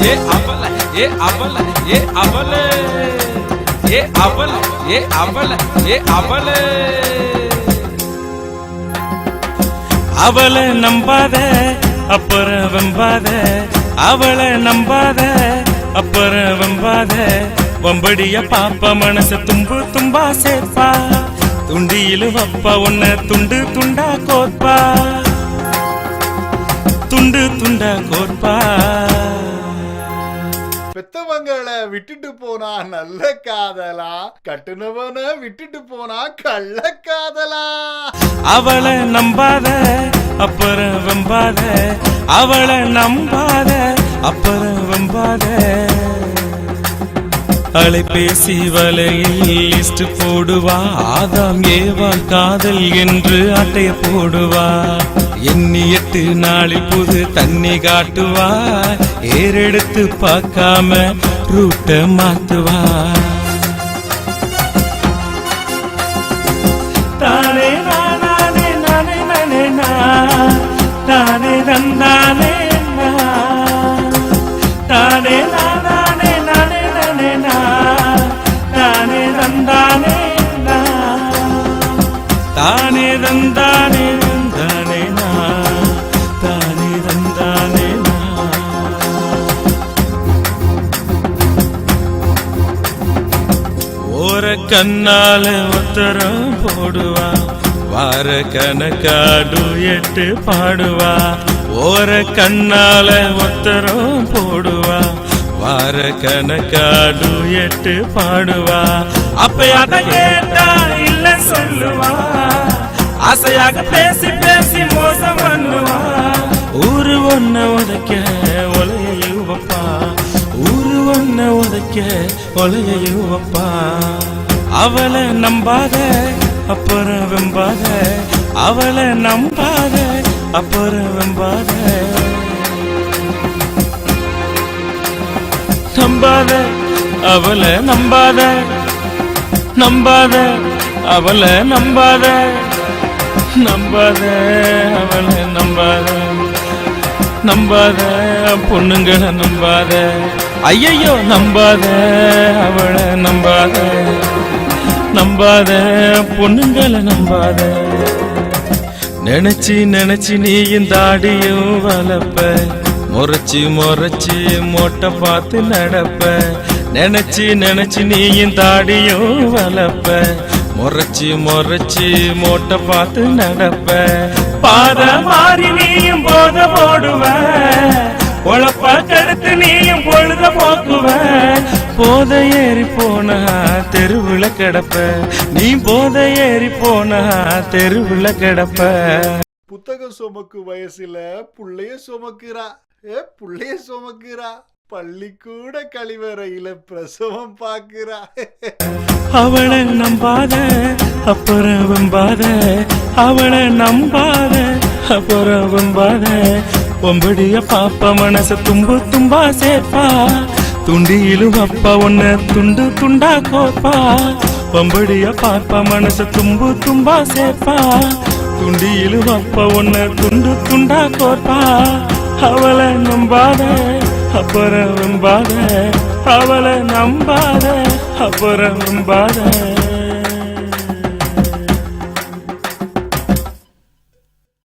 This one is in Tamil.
ஏ அவல ஏ அவல ஏ அவல ஏ அவல ஏ அவல ஏ அவல அவளை நம்பாத அப்புறம் வெம்பாத அவளை நம்பாத அப்புறம் வெம்பாத வம்படிய பாப்பா மனச தும்பு தும்பா சேர்ப்பா துண்டியிலு வப்பா உன்ன துண்டு துண்டா கோர்ப்பா துண்டு துண்டா கோர்ப்பா பெத்தவங்களை விட்டுட்டு போனா நல்ல காதலா கட்டுனவன விட்டுட்டு போனா கள்ள காதலா அவளை நம்பாத அப்புறம் வெம்பாத அவளை நம்பாத அப்புறம் வெம்பாத அலைபேசி வலையில் லிஸ்ட் போடுவா ஆதாம் ஏவாள் காதல் என்று அட்டைய போடுவா எண்ணி 8 நாளில் புது தண்ணி காட்டுவா ஏறெடுத்து பார்க்காம ரூட்ட மாத்துவா தானே நானே நானே நானே தானே தந்தானே தானே நானே நானே நானே தானே தந்தானே தானே தந்தானே தானே தானே தந்தானே ஓர கண்ணால உத்தரம் போடுவா வார கணக்காடு 8 பாடுவா ஓர கண்ணால உத்தரம் போடுவா வார கணக்காடு 8 பாடுவா அப்ப அத கேட்டா இல்ல சொல்லுவா ஆசையாக பேசி பேசி மோசம் பண்ணுவா ஊரு ஒன்ன உதைக்க ஒலையையும் வப்பா ஊரு ஒன்ன உதைக்க ஒலையையும் வப்பா அவளை நம்பாத அப்புறம் வெம்பாத அவளை நம்பாத அப்புறம் வெம்பாத நம்பாத அவளை நம்பாத நம்பாத அவளை நம்பாத நம்பாத அவளை நம்பாத நம்பாத பொண்ணுங்களை நம்பாத ஐயையோ நம்பாத அவளை நம்பாத நம்பாத பொண்ணுங்களை நம்பாத நினைச்சு நினைச்சு நீயும் தாடியும் வளப்ப முறைச்சு முறைச்சு மொட்டை பார்த்து நடப்ப நினைச்சு நினைச்சு நீயும் தாடியும் வளப்ப முறைச்சு முறைச்சு மொட்டை பார்த்து நடப்ப பாத மாறி நீயும் போத போடுவ உழப்ப கருத்து நீயும் பொழுத போக்குவ போத ஏறி போனா தெருவுல கிடப்ப நீ போத ஏறி போனா தெருவுல கிடப்ப புத்தகம் சுமக்கு வயசுல புள்ளைய சுமக்குறா புள்ளைய சுமக்குறா பள்ளிக்கூட கழிவறையில பிரசவம் பாக்குறா அவளை நம்பாத அப்புறம் வெம்பாத அவளை நம்பாத அப்புறம் வெம்பாத ஒம்படிய பாப்பா மனச தும்பு தும்பா சேர்ப்பா துண்டியிலும் அப்பா உன்ன துண்டு துண்டா கோப்பா ஒம்படிய பாப்பா மனச தும்பு தும்பா சேர்ப்பா துண்டியிலும் அப்பா உன்ன துண்டு துண்டா கோப்பா அவளை நம்பாத அப்புறம் வெம்பாத அவளை நம்பாத அப்புறம் வெம்பாத